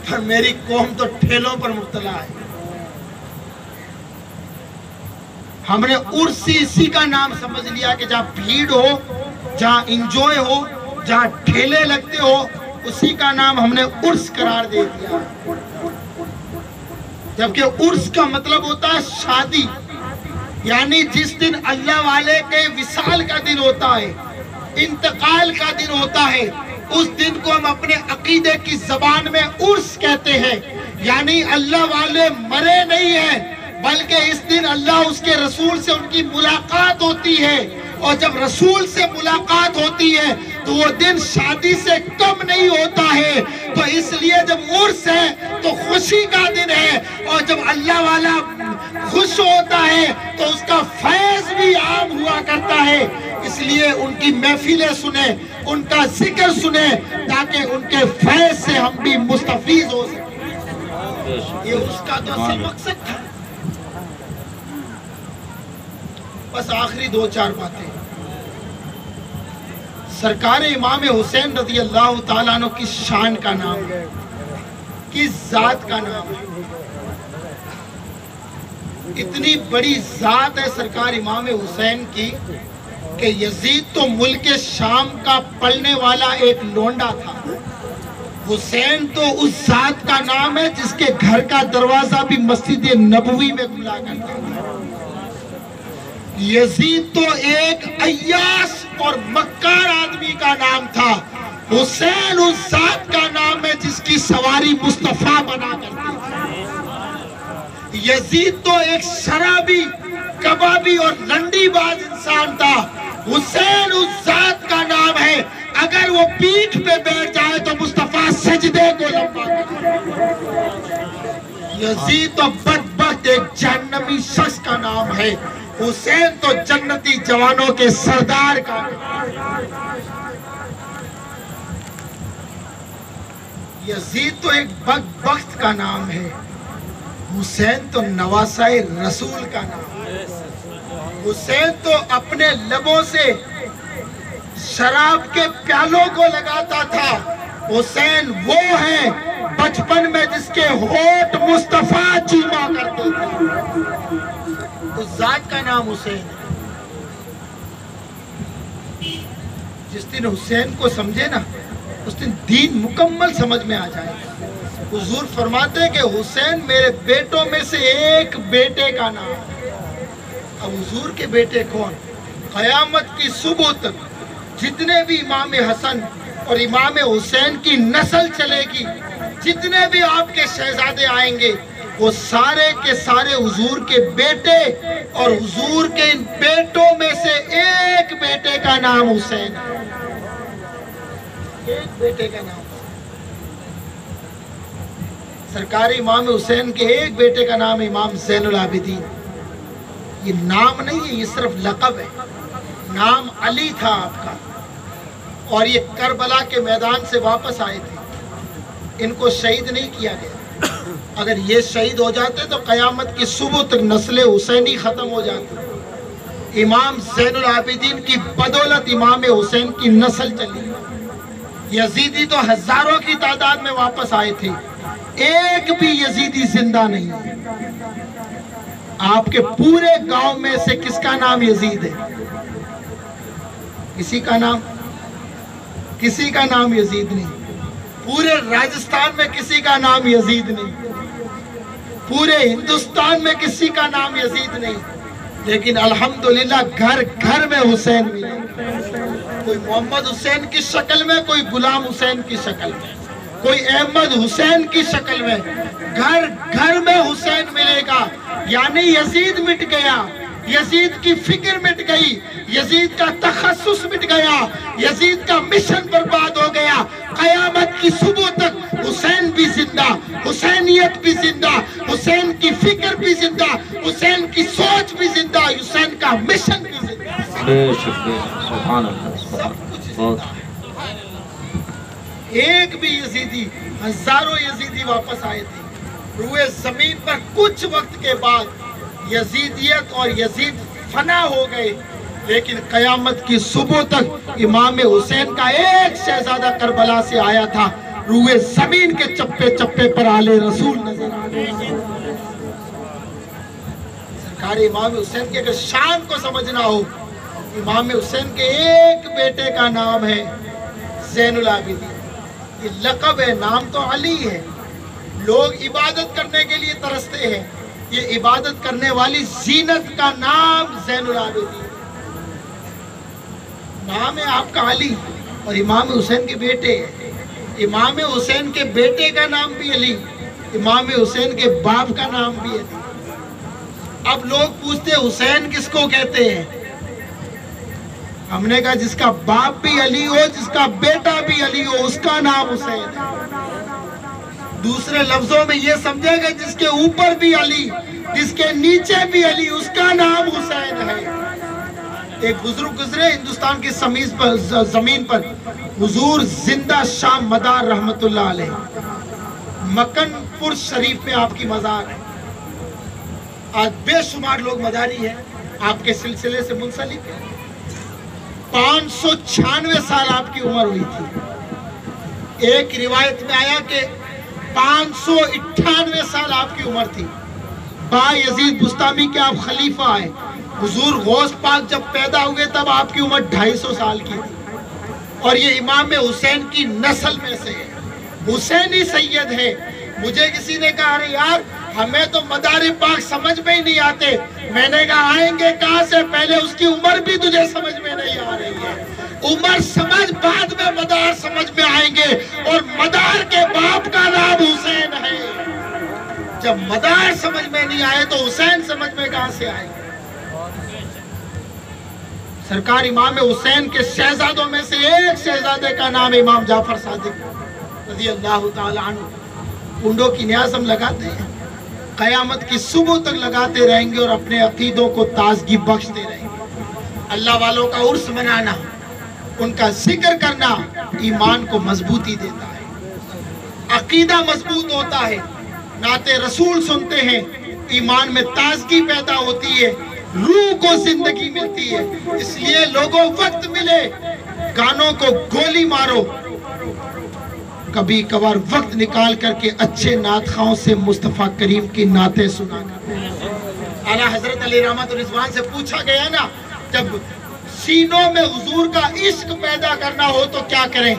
C: پر میری قوم تو ٹھیلوں پر مبتلا ہے۔ ہم نے عرسی اسی کا نام سمجھ لیا کہ جہاں بھیڑ ہو، جہاں انجوائے ہو، جہاں ٹھیلے لگتے ہو، اسی کا نام ہم نے عرس قرار دے دیا، جبکہ عرس کا مطلب ہوتا ہے شادی، یعنی جس دن اللہ والے کے وصال کا دن ہوتا ہے، انتقال کا دن ہوتا ہے، اس دن کو ہم اپنے عقیدے کی زبان میں عرس کہتے ہیں، یعنی اللہ والے مرے نہیں ہیں، بلکہ اس دن اللہ اس کے رسول سے ان کی ملاقات ہوتی ہے، اور جب رسول سے ملاقات ہوتی ہے تو وہ دن شادی سے کم نہیں ہوتا ہے۔ تو اس لیے جب عرس ہے تو خوشی کا دن ہے، اور جب اللہ والا خوش ہوتا ہے تو اس کا فیض بھی عام ہوا کرتا ہے۔ اس لیے ان کی محفلیں سنیں، ان کا ذکر سنیں، تاکہ ان کے فیض سے ہم بھی مستفیض ہو سکیں۔ یہ اس کا تو اصل مقصد تھا. بس آخری 2-4 باتیں. سرکار امام حسین رضی اللہ تعالیٰ عنہ کی شان کا نام ہے, کس ذات کا نام ہے. اتنی بڑی ذات ہے سرکار امام حسین کی کہ یزید تو ملک شام کا پلنے والا ایک لونڈا تھا. حسین تو اس ذات کا نام ہے جس کے گھر کا دروازہ بھی مسجد نبوی میں کھلا کرتا تھا. یزید تو ایک عیاش اور مکار آدمی کا نام تھا. حسین اس ذات کا نام ہے جس کی سواری مصطفیٰ بنا کرتے تھے. یزید تو ایک شرابی, کبابی اور لنڈی باز انسان تھا. حسین اس ذات کا نام ہے, اگر وہ پیٹھ پہ بیٹھ جائے تو مصطفیٰ سجدے کو لمبا کرے. یزید تو بدبخت ایک جہنمی شخص کا نام ہے. حسین تو جنتی جوانوں کے سردار کا نام. یزید تو ایک بدبخت کا نام ہے. حسین تو نواسہ رسول کا نام ہے. حسین تو اپنے لبوں سے شراب کے پیالوں کو لگاتا تھا. حسین وہ ہے بچپن میں جس کے ہونٹ مصطفیٰ چوما کرتے تھے. اس ذات کا نام حسین ہے. جس دن حسین کو سمجھے نا, اس دن دین مکمل سمجھ میں آ جائے. حضور فرماتے ہیں کہ حسین میرے بیٹوں میں سے ایک بیٹے کا نام ہے. اب حضور کے بیٹے کون؟ قیامت کی صبح تک جتنے بھی امام حسن اور امام حسین کی نسل چلے گی, جتنے بھی آپ کے شہزادے آئیں گے, وہ سارے کے سارے حضور کے بیٹے, اور حضور کے ان بیٹوں میں سے ایک بیٹے کا نام حسین ہے. ایک بیٹے کا نام. سرکار امام حسین کے ایک بیٹے کا نام امام زین العابدین. یہ نام نہیں ہے, یہ صرف لقب ہے. نام علی تھا آپ کا, اور یہ کربلا کے میدان سے واپس آئے تھے. ان کو شہید نہیں کیا گیا. اگر یہ شہید ہو جاتے تو قیامت کی صبح تک نسل حسینی ختم ہو جاتی. امام زین العابدین کی بدولت امام حسین کی نسل چلی. یزیدی تو ہزاروں کی تعداد میں واپس آئے تھے, ایک بھی یزیدی زندہ نہیں. آپ کے پورے گاؤں میں سے کس کا نام یزید ہے؟ کسی کا نام یزید نہیں. پورے راجستھان میں کسی کا نام یزید نہیں. پورے ہندوستان میں کسی کا نام یزید نہیں. لیکن الحمدللہ گھر گھر میں حسین ملے. کوئی محمد حسین کی شکل میں, کوئی غلام حسین کی شکل میں, کوئی احمد حسین کی شکل میں. گھر گھر میں حسین ملے گا. یعنی یزید مٹ گیا, یزید کی فکر مٹ گئی, یزید کا تخصص مٹ گیا, یزید کا مشن برباد ہو گیا. قیامت کی صبح تک حسین بھی زندہ, حسینیت بھی زندہ, حسین کی فکر بھی زندہ, حسین کی سوچ بھی زندہ, حسین کا مشن بھی زندہ.
B: بے شک سبحان اللہ.
C: ایک بھی یزیدی, ہزاروں یزیدی واپس آئے تھے. روئے زمین پر کچھ وقت کے بعد یزیدیت اور یزید فنا ہو گئے. لیکن قیامت کی صبح تک امام حسین کا ایک شہزادہ کربلا سے آیا تھا. روئے زمین کے چپے چپے پر آلے رسول نظر آ گئے. سرکار امام حسین کے اگر شان کو سمجھنا ہو, امام حسین کے ایک بیٹے کا نام ہے زین العابدین. یہ لقب ہے, نام تو علی ہے. لوگ عبادت کرنے کے لیے ترستے ہیں. یہ عبادت کرنے والی زینت کا نام زین العابدین. نام ہے آپ کا علی, اور امام حسین کے بیٹے ہیں. امام حسین کے بیٹے کا نام بھی علی, امام حسین کے باپ کا نام بھی علی. اب لوگ پوچھتے حسین کس کو کہتے ہیں؟ ہم نے کہا جس کا باپ بھی علی ہو, جس کا بیٹا بھی علی ہو, اس کا نام حسین ہے. دوسرے لفظوں میں یہ سمجھے گا جس کے اوپر بھی علی, جس کے نیچے بھی علی, اس کا نام حسین ہے. ایک بزرگ گزرے ہندوستان کی زمین پر, حضور زندہ شاہ مدار رحمت اللہ علیہ, مکن پور شریف میں آپ کی مزار ہے. آج بے شمار لوگ مداری ہیں آپ کے سلسلے سے منسلک ہیں. 596 سال آپ کی عمر ہوئی تھی. ایک روایت میں آیا کہ 598 سال آپ کی عمر تھی. با یزید بستامی کے آپ خلیفہ آئے. حضور غوث پاک جب پیدا ہوئے تب آپ کی عمر 250 سال کی تھی. اور یہ امام حسین کی نسل میں سے ہے. حسینی سید ہے. مجھے کسی نے کہا ارے یار ہمیں تو مدار پاک سمجھ میں ہی نہیں آتے. میں نے کہا آئیں گے کہاں سے؟ پہلے اس کی عمر بھی تجھے سمجھ میں نہیں آ رہی ہے. عمر سمجھ، بعد میں مدار سمجھ میں آئیں گے. اور مدار کے باپ کا نام حسین ہے. جب مدار سمجھ میں نہیں آئے تو حسین سمجھ میں کہاں سے آئے؟ سرکار امام حسین کے شہزادوں میں سے ایک شہزادے کا نام امام جعفر صادق رضی اللہ تعالی عنہ. کنڈوں کی نیاز ہم لگاتے ہیں، قیامت کی صبح تک لگاتے رہیں گے اور اپنے عقیدوں کو تازگی بخشتے رہیں گے. اللہ والوں کا عرس منانا، ان کا ذکر کرنا ایمان کو مضبوطی دیتا ہے، عقیدہ مضبوط ہوتا ہے. نعت رسول سنتے ہیں، ایمان میں تازگی پیدا ہوتی ہے، روح کو زندگی ملتی ہے. اس لیے لوگوں وقت ملے گانوں کو گولی مارو، کبھی کبھار وقت نکال کر کے اچھے نعت خواہوں سے مصطفیٰ کریم کی نعتیں سنا کر. اعلیٰ حضرت علی رحمت رضوان سے پوچھا گیا نا جب سینوں میں حضور کا عشق پیدا کرنا ہو تو کیا کریں؟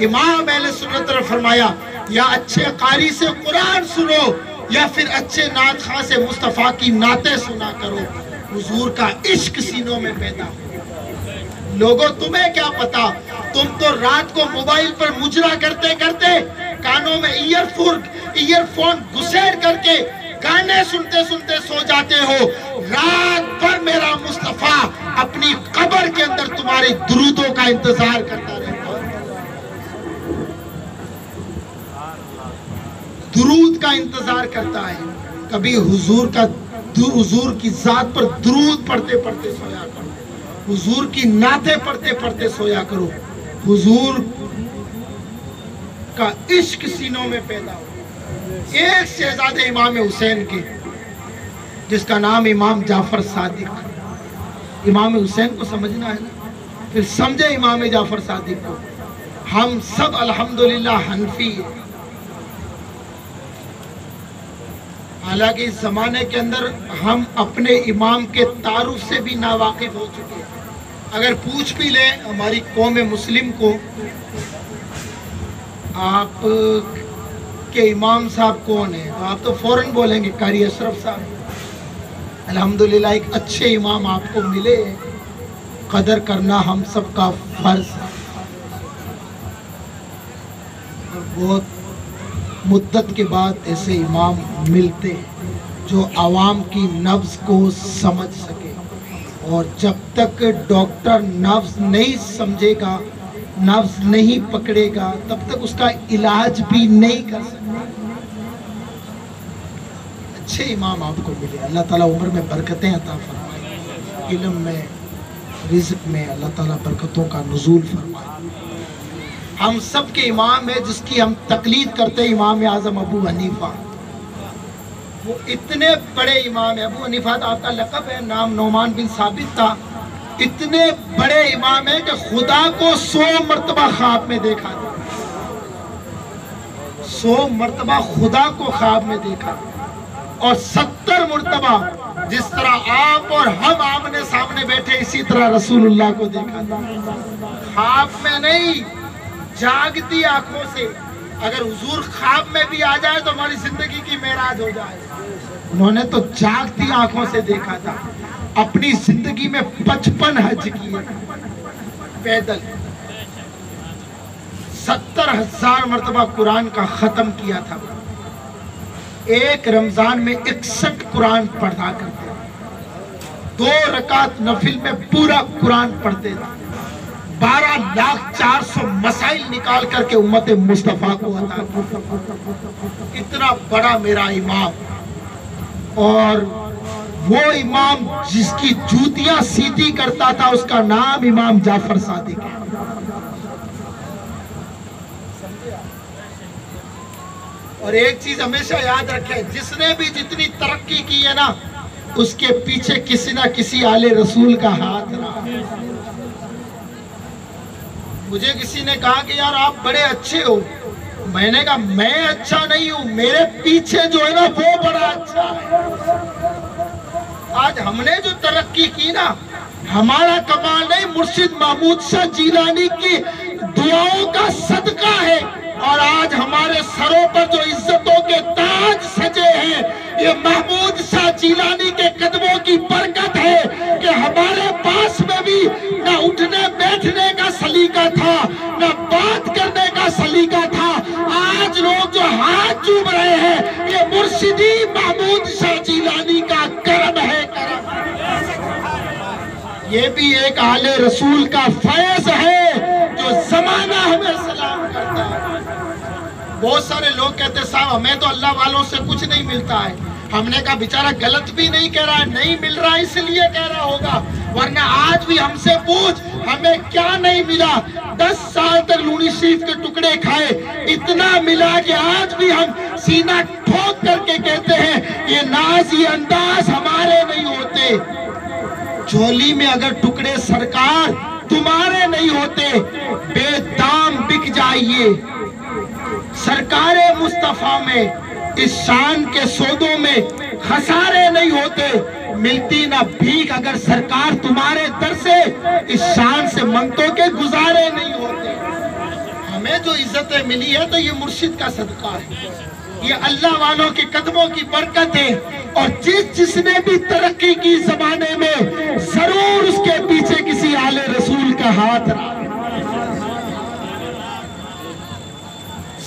C: امام اہل سنت نے فرمایا یا اچھے قاری سے قرآن سنو یا پھر اچھے نعت خواہ سے مصطفیٰ کی نعتیں سنا کرو. حضور کا عشق سینوں میں پیدا ہو. لوگوں تمہیں کیا پتا، تم تو رات کو موبائل پر مجرا کرتے کرتے کانوں میں ایئر فون گھسیڑ کر کے گانے سنتے سنتے سو جاتے ہو. رات بھر میرا مصطفیٰ اپنی قبر کے اندر تمہارے درودوں کا انتظار کرتا رہتا ہے. درود کا انتظار کرتا ہے. کبھی حضور کی ذات پر درود پڑھتے پڑھتے سویا کرو، حضور کی نعتیں پڑھتے پڑھتے سویا کرو. حضور کا عشق سینوں میں پیدا ہو. ایک شہزادے امام حسین کے جس کا نام امام جعفر صادق. امام حسین کو سمجھنا ہے نا، پھر سمجھے امام جعفر صادق کو. ہم سب الحمدللہ حنفی ہیں، حالانکہ اس زمانے کے اندر ہم اپنے امام کے تعارف سے بھی ناواقف ہو چکے ہیں. اگر پوچھ بھی لیں ہماری قوم مسلم کو آپ کے امام صاحب کون ہیں تو آپ تو فوراً بولیں گے قاری اشرف صاحب. الحمدللہ ایک اچھے امام آپ کو ملے، قدر کرنا ہم سب کا فرض ہے. بہت مدت کے بعد ایسے امام ملتے جو عوام کی نبض کو سمجھ سکے. اور جب تک ڈاکٹر نبض نہیں سمجھے گا، نبض نہیں پکڑے گا، تب تک اس کا علاج بھی نہیں کر سکتا. اچھے امام آپ کو ملے. اللہ تعالیٰ عمر میں برکتیں عطا فرمائے، علم میں، رزق میں اللہ تعالیٰ برکتوں کا نزول فرمائے. ہم سب کے امام ہے جس کی ہم تقلید کرتے ہیں، امام اعظم ابو حنیفہ. وہ اتنے بڑے امام ہیں. ابو حنیفہ آپ کا لقب ہے، نام نعمان بن ثابت تھا. اتنے بڑے امام ہیں کہ خدا کو 100 مرتبہ خواب میں دیکھا تھا. 100 مرتبہ خدا کو خواب میں دیکھا، اور 70 مرتبہ جس طرح آپ اور ہم آمنے سامنے بیٹھے اسی طرح رسول اللہ کو دیکھا تھا. خواب میں نہیں، جاگتی آنکھوں سے. اگر حضور خواب میں بھی آ جائے تو ہماری زندگی کی معراج ہو جائے. انہوں نے تو جاگتی آنکھوں سے دیکھا تھا. اپنی زندگی میں 55 حج کیے پیدل. 70,000 مرتبہ قرآن کا ختم کیا تھا. ایک رمضان میں 61 قرآن پڑھا کرتے. 2 رکعت نفل میں پورا قرآن پڑھتے تھے. 12,04,000 مسائل نکال کر کے امت مصطفیٰ کو عطا کیا. اتنا بڑا میرا امام. اور وہ امام جس کی جوتیاں سیدھی کرتا تھا اس کا نام امام جعفر صادق ہے. 1 اور ایک چیز ہمیشہ یاد رکھیں، جس نے بھی جتنی ترقی کی ہے نا، اس کے پیچھے کسی نہ کسی آل رسول کا ہاتھ رہا۔ مجھے کسی نے کہا کہ یار آپ بڑے اچھے ہو، میں نے کہا میں اچھا نہیں ہوں، میرے پیچھے جو ہے نا وہ بڑا اچھا ہے۔ آج ہم نے جو ترقی کی نا، ہمارا کمال نہیں، مرشد محمود شاہ جیلانی کی دعاؤں کا صدقہ ہے۔ اور آج ہمارے سروں پر جو عزتوں کے تاج سجے ہیں، یہ محمود شاہ جیلانی کے قدموں کی برکت ہے کہ ہمارے پاس میں بھی نہ اٹھنے بیٹھنے کا سلیقہ تھا، نہ بات کرنے کا سلیقہ تھا۔ آج لوگ جو ہاتھ چوم رہے ہیں، یہ مرشدی محمود شاہ جیلانی کا کرم ہے، کرم۔ یہ بھی ایک آل رسول کا فیض ہے جو زمانہ ہمیں سلام کرتا ہے۔ بہت سارے لوگ کہتے ہیں صاحب ہمیں تو اللہ والوں سے کچھ نہیں ملتا ہے۔ ہم نے کہا بیچارہ غلط بھی نہیں کہہ رہا ہے، نہیں مل رہا اس لیے کہہ رہا ہوگا، ورنہ آج بھی ہم سے پوچھ ہمیں کیا نہیں ملا۔ 10 سال تک لونی شریف کے ٹکڑے کھائے، اتنا ملا کہ آج بھی ہم سینہ ٹھوک کر کے کہتے ہیں یہ ناز یہ انداز ہمارے نہیں ہوتے۔ جھولی میں اگر ٹکڑے سرکار تمہارے نہیں ہوتے، بے دام بک جائیے۔ سرکار مصطفیٰ میں اس شان کے سودوں میں خسارے نہیں ہوتے، ملتی نہ بھیک اگر سرکار تمہارے در سے، اس شان سے منگتوں کے گزارے نہیں ہوتے۔ ہمیں جو عزتیں ملی ہے تو یہ مرشد کا صدقہ ہے، یہ اللہ والوں کے قدموں کی برکت ہے۔ اور جس نے بھی ترقی کی زمانے میں، ضرور اس کے پیچھے کسی آل رسول کا ہاتھ رہا،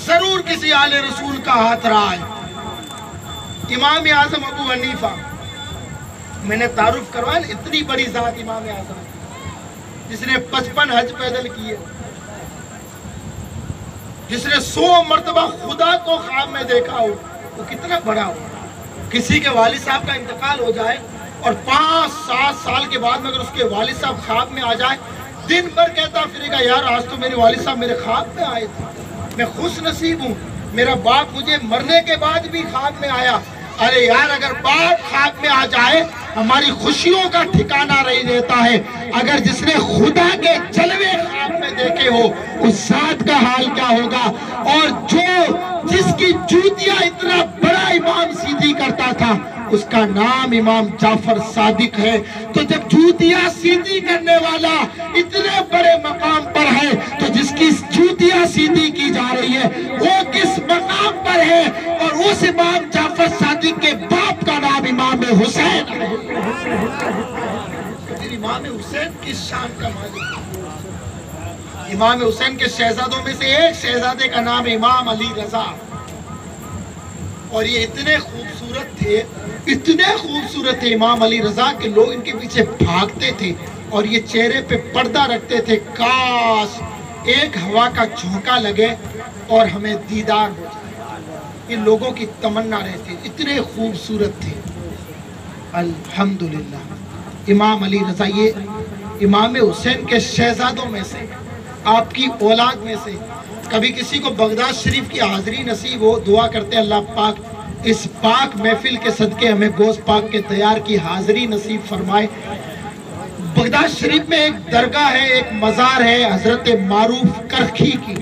C: ضرور کسی آل رسول کا ہاتھ رہا ہے۔ امام اعظم ابو حنیفہ، میں نے تعارف کروایا، اتنی بڑی ذات امام اعظم، جس نے 55 حج پیدل کیے، جس نے 100 مرتبہ خدا کو خواب میں دیکھا ہو، وہ کتنا بڑا ہو۔ کسی کے والد صاحب کا انتقال ہو جائے اور 5-7 سال کے بعد میں اگر اس کے والد صاحب خواب میں آ جائے، دن بھر کہتا پھرے گا یار آج تو میرے والد صاحب میرے خواب میں آئے تھے، میں خوش نصیب ہوں، میرا باپ مجھے مرنے کے بعد بھی خواب میں آیا۔ ارے یار اگر باپ خواب میں آ جائے ہماری خوشیوں کا ٹھکانہ نہیں رہتا ہے، اگر جس نے خدا کے جلوے خواب میں دیکھے ہو اس ذات کا حال کیا ہوگا۔ اور جس کی جوتیاں اتنا بڑا امام سیدھی کرتا تھا، اس کا نام امام جعفر صادق ہے۔ تو جب جوتیاں سیدھی کرنے والا اتنے بڑے مقام پر ہے، تو جس کی جوتیاں سیدھی کی جا رہی ہے وہ کس مقام پر ہے؟ اور اس امام جعفر صادق کے باپ کا نام امام حسین ہے۔ امام حسین کس شان کا مالک؟ امام حسین کے شہزادوں میں سے ایک شہزادے کا نام امام علی رضا، اور یہ اتنے خوبصورت تھے امام علی رضا کے لوگ ان کے پیچھے بھاگتے تھے، اور یہ چہرے پہ پردہ رکھتے تھے، کاش ایک ہوا کا جھونکا لگے اور ہمیں دیدار ہو جائے۔ یہ لوگوں کی تمنا رہتی، اتنے خوبصورت تھے۔ الحمدللہ امام علی رضا یہ امام حسین کے شہزادوں میں سے، آپ کی اولاد میں سے۔ کبھی کسی کو بغداد شریف کی حاضری نصیب ہو، دعا کرتے اللہ پاک اس پاک محفل کے صدقے ہمیں گوشت پاک کے تیار کی حاضری نصیب فرمائے۔ بغداد شریف میں ایک درگاہ ہے، ایک مزار ہے حضرت معروف کرخی کی،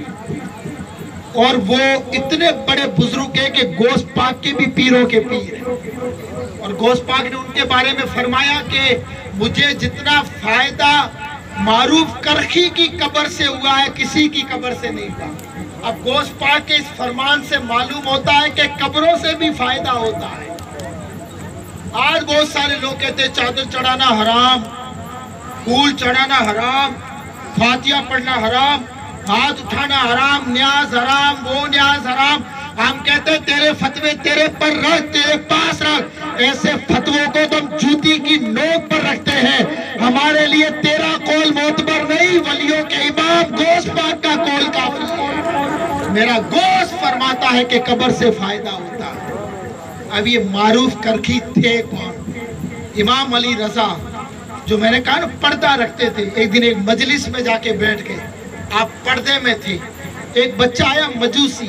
C: اور وہ اتنے بڑے بزرگ ہیں کہ گوشت پاک کے بھی پیروں کے پیر ہیں۔ اور گوشت پاک نے ان کے بارے میں فرمایا کہ مجھے جتنا فائدہ معروف کرخی کی قبر سے ہوا ہے کسی کی قبر سے نہیں ہوا۔ اب گوشت پاک کے اس فرمان سے معلوم ہوتا ہے کہ قبروں سے بھی فائدہ ہوتا ہے۔ آج بہت سارے لوگ کہتے ہیں چادر چڑھانا حرام، پھول چڑھانا حرام، فاتحہ پڑھنا حرام، ہاتھ اٹھانا حرام، نیاز حرام، وہ نیاز حرام۔ ہم کہتے ہیں تیرے فتوے تیرے پر رکھ، تیرے پاس رکھ۔ ایسے فتووں کو تم جوتی کی نوک پر رکھتے ہیں۔ ہمارے لیے تیرا قول معتبر نہیں، ولیوں کے امام گوشت پاک کا قول کافی ہے۔ میرا گوشت فرماتا ہے کہ قبر سے فائدہ ہوتا ہے۔ اب یہ معروف کرخی تھے کون؟ امام علی رضا، جو میں نے کہا نا پردہ رکھتے تھے۔ ایک دن ایک مجلس میں جا کے بیٹھ گئے، آپ پردے میں تھے۔ ایک بچہ آیا مجوسی،